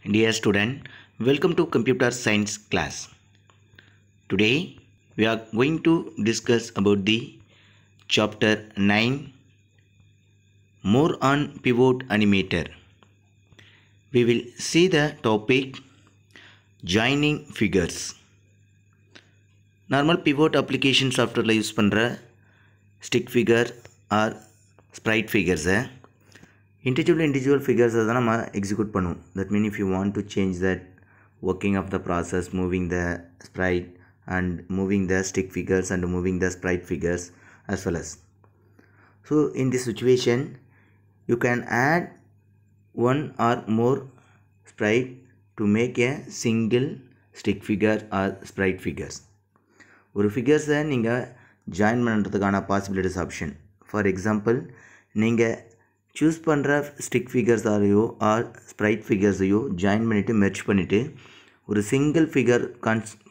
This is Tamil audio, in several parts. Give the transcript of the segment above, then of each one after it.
Dear student, welcome to computer science class. Today we are going to discuss about the chapter 9 more on pivot animator. We will see the topic joining figures. Normal pivot application software la use பண்ற stick figure or sprite figures individual figures தான் நம்ம execute பண்ணுவோம். That means if you want to change that working of the process, moving the sprite and moving the stick figures and moving the sprite figures as well as. So in this situation you can add one or more sprite to make a single stick figure or sprite figures. ஒரு ஃபிகர்ஸை நீங்கள் ஜாயின் பண்ணுறதுக்கான பாசிபிலிட்டிஸ் ஆப்ஷன். ஃபார் எக்ஸாம்பிள் நீங்கள் சூஸ் பண்ணுற ஸ்டிக் ஃபிகர்ஸாரையோ ஆர் ஸ்ப்ரைட் ஃபிகர்ஸையோ ஜாயின் பண்ணிவிட்டு மெர்ஜ் பண்ணிவிட்டு ஒரு சிங்கிள் ஃபிகர்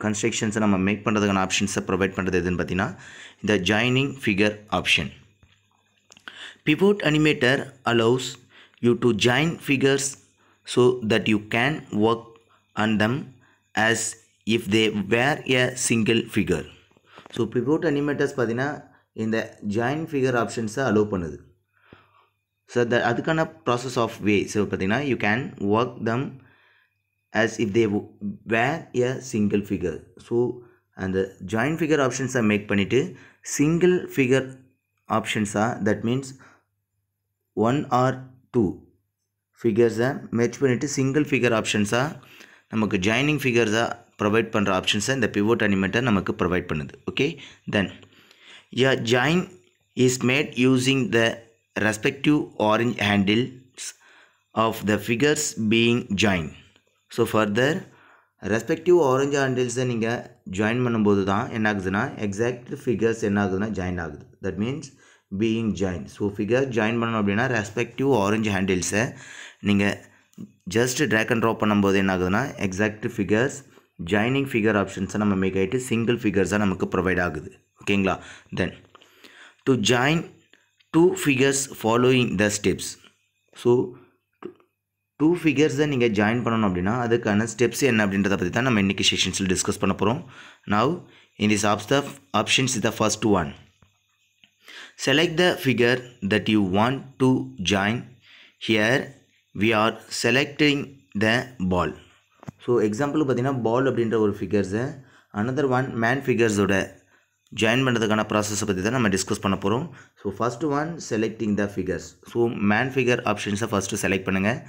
கன்ஸ்ட்ரக்ஷன்ஸை நம்ம மேக் பண்ணுறதுக்கான ஆப்ஷன்ஸை ப்ரொவைட் பண்ணுறது எதுன்னு பார்த்தீங்கன்னா இந்த joining figure option. Pivot animator allows you to join figures so that you can work on them as if they were a single figure. So pivot animators பார்த்தீங்கன்னா இந்த join figure options allow பண்ணுது. So அதுக்கான process of way. So பார்த்தீங்கன்னா you can work them as if they were a single figure. So and the join figure options make பண்ணிட்டு single figure options that means one or two figures merge பண்ணிட்டு single figure options நமக்கு ஜாயினிங் ஃபிகர்ஸாக ப்ரொவைட் பண்ணுற ஆப்ஷன்ஸை இந்த பிவோட் அனிமேட்டர் நமக்கு ப்ரொவைட் பண்ணுது. Okay, then a join is made using the respective orange handles of the figures being joined. So further respective orange ஹேண்டில்ஸை நீங்கள் ஜாயின் பண்ணும்போது தான் என்ன ஆகுதுன்னா எக்ஸாக்ட் ஃபிகர்ஸ் என்ன ஆகுதுன்னா ஜாயின் ஆகுது. That means being join. So figure join பண்ணணும் அப்படின்னா ரெஸ்பெக்டிவ் ஆரஞ்சு ஹேண்டில்ஸை நீங்கள் ஜஸ்ட் ட்ராக் அண்ட் ட்ராப் பண்ணும்போது என்ன ஆகுதுன்னா எக்ஸாக்ட் ஃபிகர்ஸ் ஜாயினிங் ஃபிகர் ஆப்ஷன்ஸை நம்ம மேக் ஆகிட்டு சிங்கிள் ஃபிகர்ஸாக நமக்கு ப்ரொவைட் ஆகுது. ஓகேங்களா? Then to join two figures following the steps. So two ஃபிகர்ஸை நீங்கள் ஜாயின் பண்ணணும் அப்படின்னா அதுக்கான ஸ்டெப்ஸ் என்ன அப்படின்றத பற்றி தான் நம்ம இன்றைக்கி செஷன்ஸில் டிஸ்கஸ் பண்ண போகிறோம். Now in this options is the first one. Select the figure that you want to join. Here we are selecting the ball. So example பார்த்தீங்கன்னா பால் அப்படின்ற ஒரு ஃபிகர்ஸை அனதர் ஒன் மேன் ஃபிகர்ஸோட ஜாயின் பண்ணுறதுக்கான ப்ராசஸை பற்றி தான் நம்ம டிஸ்கஸ் பண்ண போகிறோம். So first one selecting the figures. So main figure ஆப்ஷன்ஸை ஃபஸ்ட்டு செலக்ட் பண்ணுங்கள்.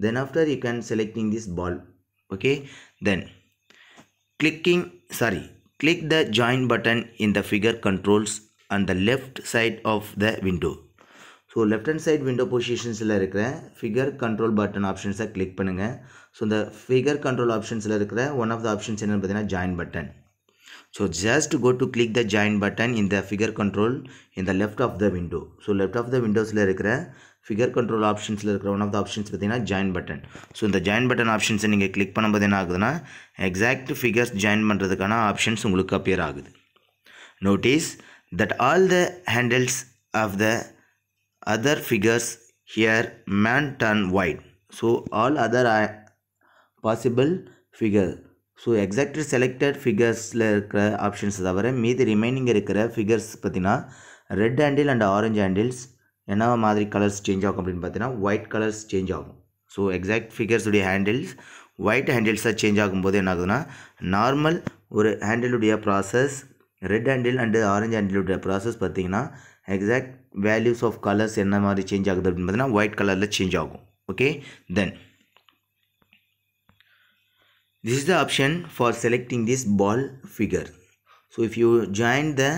Then after you can selecting this ball. Okay, then click the join button in the figure controls on the left side of the window. So left hand side window பொசிஷன்ஸில் இருக்கிற ஃபிகர் கண்ட்ரோல் பட்டன் ஆப்ஷன்ஸை கிளிக் பண்ணுங்கள். ஸோ இந்த ஃபிகர் கண்ட்ரோல் ஆப்ஷன்ஸில் இருக்கிற ஒன் ஆஃப் த ஆப்ஷன்ஸ் என்னென்னு பார்த்தீங்கன்னா join button. So just go to click the join button in the figure control in the left of the window. So left of the விண்டோஸில் இருக்கிற ஃபிகர் கண்ட்ரோல் ஆப்ஷன்ஸில் இருக்கிற ஒன் ஆஃப் த ஆப்ஷன்ஸ் பார்த்தீங்கன்னா ஜாயின் பட்டன். ஸோ இந்த ஜாயின் பட்டன் ஆப்ஷன்ஸை நீங்கள் கிளிக் பண்ணும்போது என்ன ஆகுதுன்னா எக்ஸாக்ட் ஃபிகர்ஸ் ஜாயின் பண்ணுறதுக்கான ஆப்ஷன்ஸ் உங்களுக்கு அப்பியர் ஆகுது. Notice that all the handles of the other figures here man turn white. So all other possible figure. So exactly selected figures இருக்கிற ஆப்ஷன்ஸ் தவிர மீதி ரிமைனிங் இருக்கிற ஃபிகர்ஸ் பார்த்தீங்கன்னா red handle and orange handles என்ன மாதிரி கலர்ஸ் சேஞ்ச் ஆகும் அப்படின்னு பார்த்தீங்கன்னா ஒயிட் கலர்ஸ் சேஞ்ச் ஆகும். ஸோ எக்ஸாக்ட் ஃபிகர்ஸுடைய ஹேண்டில்ஸ் ஒயிட் ஹேண்டில்ஸாக சேஞ்ச் ஆகும்போது என்ன ஆகுதுன்னா நார்மல் ஒரு ஹேண்டிலுடைய process red handle and orange ஹேண்டிலுடைய ப்ராசஸ் பார்த்தீங்கன்னா எக்ஸாக்ட் வேல்யூஸ் ஆஃப் கலர்ஸ் என்ன மாதிரி சேஞ்ச் ஆகுது அப்படின்னு பார்த்தீங்கன்னா ஒயிட் கலரில் சேஞ்ச் ஆகும். Okay, then this is the option for selecting this ball figure. So if you join the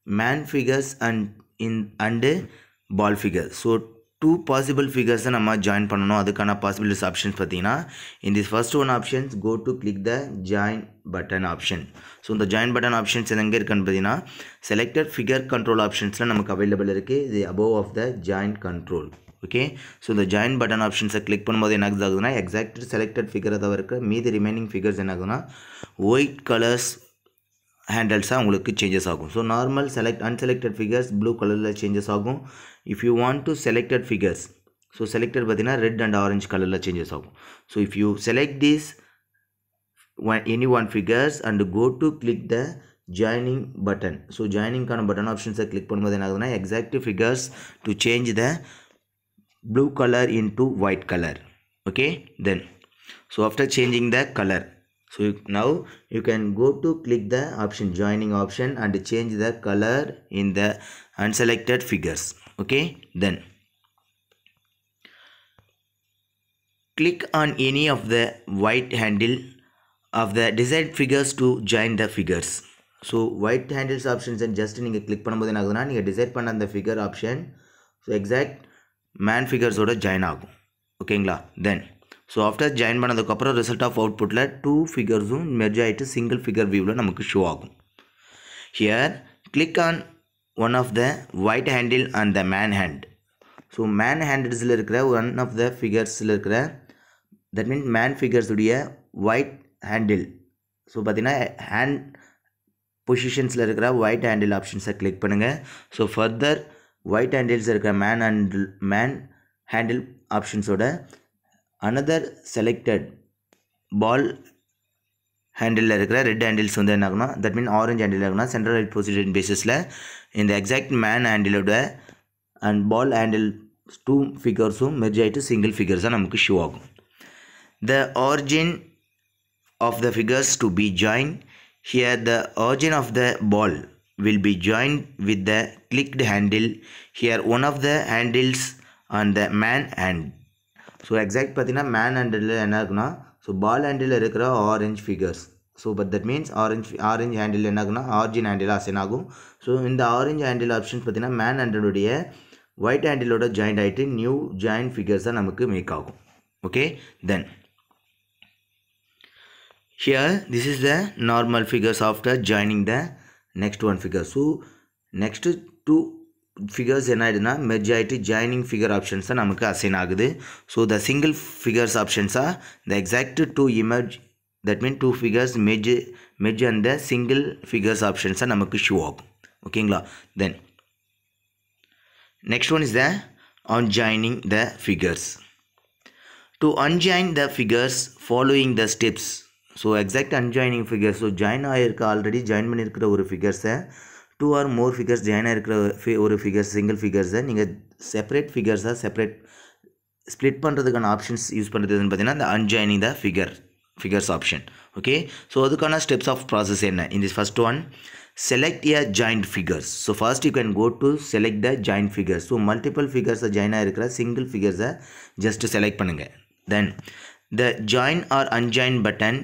man figures and ball figure, so two possible figures நம்ம ஜாயின் பண்ணணும். அதுக்கான பாசிபிலிட்டிஸ் ஆப்ஷன்ஸ் பார்த்தீங்கன்னா in this first one options go to click the join button option. So இந்த ஜாயின் பட்டன் ஆப்ஷன்ஸ் எங்கே இருக்குன்னு பார்த்தீங்கன்னா செலக்டட் ஃபிகர் கண்ட்ரோல் ஆப்ஷன்ஸில் நமக்கு அவைலபிள் இருக்குது. இது above of the join control. Okay, so இந்த ஜாயின் பட்டன் ஆப்ஷன்ஸை கிளிக் பண்ணும்போது என்ன ஆகுதுன்னா எக்ஸாக்ட் செலக்டட் ஃபிகரை தவிர மீதி ரிமைனிங் ஃபிகர்ஸ் என்ன ஆகுதுன்னா ஒயிட் கலர்ஸ் ஹேண்டல்ஸாக உங்களுக்கு சேஞ்சஸ் ஆகும். So normal unselected figures blue கலரில் சேஞ்சஸ் ஆகும். If you want to selected figures so selected பார்த்தீங்கன்னா ரெட் அண்ட் ஆரஞ்சு கலரில் சேஞ்சஸ் ஆகும். So if you select this any one figures and go to click the joining button. So joining கான button options click பண்ணும்போது என்ன ஆகுதுன்னா exact figures to change the blue color into white color. Okay, then so after changing the color, so now you can go to click the option joining option and change the color in the unselected figures. Okay, then click on any of the white handle of the desired figures to join the figures. So white handles options and just நீங்கள் click பண்ணும்போது என்ன ஆகுதுன்னா நீங்கள் டிசைட் பண்ண அந்த figure option so exact main ஃபிகர்ஸோட ஜாயின் ஆகும். ஓகேங்களா? தென் ஸோ ஆஃப்டர் ஜாயின் பண்ணதுக்கப்புறம் ரிசல்ட் ஆஃப் அவுட்புட்டில் 2 ஃபிகர்ஸும் மெர்ஜ் ஆகிட்டு சிங்கிள் ஃபிகர் வியூவில் நமக்கு ஷோ ஆகும். Here click on one of the white handle and the main hand. So main ஹேண்டில்ஸில் இருக்கிற ஒன் ஆஃப் த ஃபிகர்ஸில் இருக்கிற தட் மீன்ஸ் மேன் ஃபிகர்ஸுடைய ஒயிட் ஹேண்டில். ஸோ பார்த்தீங்கன்னா ஹேண்ட் பொசிஷன்ஸில் இருக்கிற ஒயிட் ஹேண்டில் ஆப்ஷன்ஸை கிளிக் பண்ணுங்கள். ஸோ ஃபர்தர் ஒயிட் ஹேண்டில்ஸ் இருக்கிற மேன் ஹேண்டில் ஆப்ஷன்ஸோட அனதர் செலக்டட் பால் ஹேண்டிலில் இருக்கிற ரெட் ஹேண்டில்ஸ் வந்து என்ன ஆகுனா தட் மீன் ஆரஞ்ச் ஹேண்டில் ஆகுனா சென்ட்ரல் ரைட் பொசிஷன் பேசிஸில் இந்த எக்ஸாக்ட் மேன் ஹேண்டிலோட அண்ட் பால் ஹேண்டில் 2 ஃபிகர்ஸும் மெர்ஜ் ஆகிட்டு சிங்கிள் ஃபிகர்ஸாக நமக்கு ஷோ ஆகும். The origin of the figures to be joined. Here the origin of the ball will be joined with the clicked handle. Here one of the handles on the man hand. So exact பார்த்தீங்கன்னா man handle என்ன இருக்குன்னா ஸோ பால் ஹேண்டில் இருக்கிற orange figures. So but that means orange handle என்ன ஆகுனா ஆரிஜின் ஹேண்டில் அசைன் ஆகும். ஸோ இந்த ஆரஞ்ச் ஹேண்டில் ஆப்ஷன்ஸ் பார்த்தீங்கன்னா மேன் ஹேண்டிலுடைய ஒயிட் ஹேண்டிலோட ஜாயிண்ட் ஆகிட்டு நியூ ஜாயிண்ட் ஃபிகர்ஸாக நமக்கு மேக் ஆகும். Okay, then here this is the normal figures after joining the next one figure. So next 2 figures என்ன ஆயிடுனா மெர்ஜ் ஆகிட்டு ஜாயினிங் ஃபிகர் ஆப்ஷன்ஸ் தான் நமக்கு அசைன் ஆகுது. ஸோ த சிங்கிள் ஃபிகர்ஸ் ஆப்ஷன்ஸாக the exact 2 image that mean 2 figures merge அந்த சிங்கிள் ஃபிகர்ஸ் ஆப்ஷன்ஸாக நமக்கு ஷோ ஆகும். ஓகேங்களா? Then next one is the unjoining the figures. To unjoin the figures following the steps. So exact unjoining figures so join ஆகிருக்க ஆல்ரெடி ஜாயின் பண்ணியிருக்கிற ஒரு ஃபிகர்ஸை 2 ஆர் மோர் ஃபிகர்ஸ் ஜாயின் ஆகிருக்கிற ஒரு ஃபிகர்ஸ் சிங்கிள் ஃபிகர்ஸை நீங்கள் செப்பரேட் ஃபிகர்ஸாக செப்பரேட் ஸ்ப்ளிட் பண்ணுறதுக்கான ஆப்ஷன்ஸ் யூஸ் பண்ணுறதுன்னு பார்த்தீங்கன்னா இந்த unjoining the figures option. Okay, so அதுக்கான ஸ்டெப்ஸ் ஆஃப் ப்ராசஸ் என்ன? In this first one select a joined figures. So first you can go to select the joined figures. So multiple figures join ஆகிருக்கிற single figures just select பண்ணுங்க. Then the join or unjoin button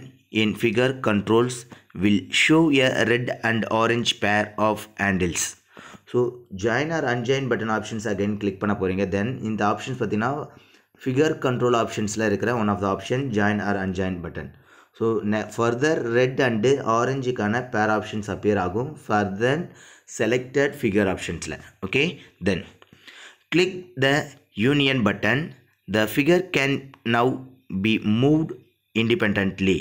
in figure controls will show a red and orange pair of handles. So join or unjoin button options again click பண்ண போறீங்க. Then இந்த options பார்த்தீங்கன்னா figure control optionsல இருக்கிற one of the option join or unjoin button. So further red and orange கான pair options appear ஆகும் further selected figure optionsல. Okay, then click the union button. The figure can now be moved independently.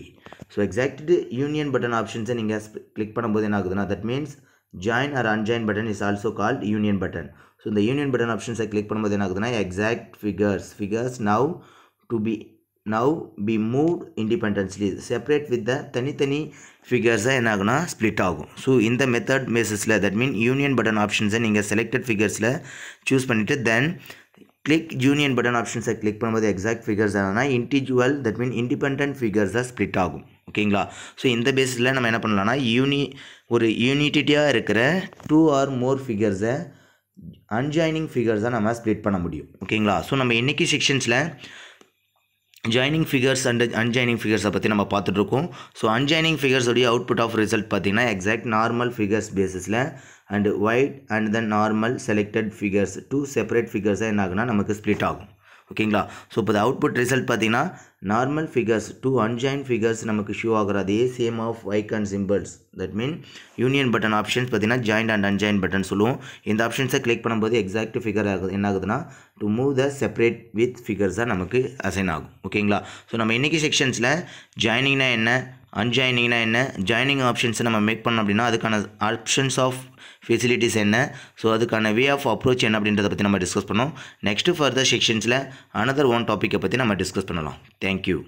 So exact union button options நீங்க click பண்ணும்போது என்ன ஆகுதுன்னா that means join or unjoin button is also called union button. So the union button options click பண்ணும்போது என்ன ஆகுதுன்னா exact figures now be moved independently separate with the தனித்தனி figures என்ன ஆகுனா split ஆகும். ஸோ இந்த மெத்தட் பேசிஸில் that mean union button options நீங்கள் selected figuresல choose பண்ணிட்டு then click union button options click பண்ணும்போது exact figures ஆனா individual that mean independent figures split ஆகும். ஓகேங்களா? ஸோ இந்த பேசிஸில் நம்ம என்ன பண்ணலாம்னா ஒரு யூனிட்டியாக இருக்கிற 2 or more ஃபிகர்ஸை அன்ஜாயினிங் ஃபிகர்ஸாக நம்ம ஸ்ப்ளிட் பண்ண முடியும். ஓகேங்களா? ஸோ நம்ம இன்றைக்கி செக்ஷன்ஸில் ஜாயினிங் ஃபிகர்ஸ் அண்ட் அன்ஜாயினிங் ஃபிகர்ஸை பற்றி நம்ம பார்த்துட்ருக்கோம். ஸோ அன்ஜாயினிங் ஃபிகர்ஸோடைய அவுட்புட் ஆஃப் ரிசல்ட் பார்த்திங்கன்னா எக்ஸாக்ட் நார்மல் ஃபிகர்ஸ் பேசிஸில் and white and then normal selected figures 2 separate ஃபிகர்ஸாக என்ன ஆகுனா நமக்கு ஸ்ப்ளிட் ஆகும். ஓகேங்களா? ஸோ இப்போ அவுட்புட் ரிசல்ட் பார்த்திங்கன்னா நார்மல் ஃபிகர்ஸ் 2 அன்ஜாயின் ஃபிகர்ஸ் நமக்கு ஷோ ஆகிற அதே same of icon symbols that mean union button options பார்த்திங்கன்னா ஜாயிண்ட் அண்ட் அன்ஜாயின் பட்டன் சொல்லுவோம். இந்த ஆப்ஷன்ஸை கிளிக் பண்ணும்போது எக்ஸாக்ட் ஃபிகர் என்ன ஆகுதுன்னா to move the separate with ஃபிகர்ஸாக நமக்கு அசைன் ஆகும். ஓகேங்களா? ஸோ நம்ம இன்றைக்கி செக்ஷன்ஸில் ஜாயினிங்னா என்ன, அன்ஜாயினிங்னா என்ன, ஜாயினிங் ஆப்ஷன்ஸை நம்ம மேக் பண்ணோம் அப்படின்னா அதுக்கான ஆப்ஷன்ஸ் ஆஃப் ஃபெசிலிட்டிஸ் என்ன, ஸோ அதுக்கான வே ஆஃப் அப்ரோச் என்ன அப்படின்றத பற்றி நம்ம டிஸ்கஸ் பண்ணோம். நெக்ஸ்ட்டு ஃபர்தர் செக்ஷன்ஸில் அனதர் ஒன் டாப்பிக்கை பற்றி நம்ம டிஸ்கஸ் பண்ணலாம். தேங்க்யூ.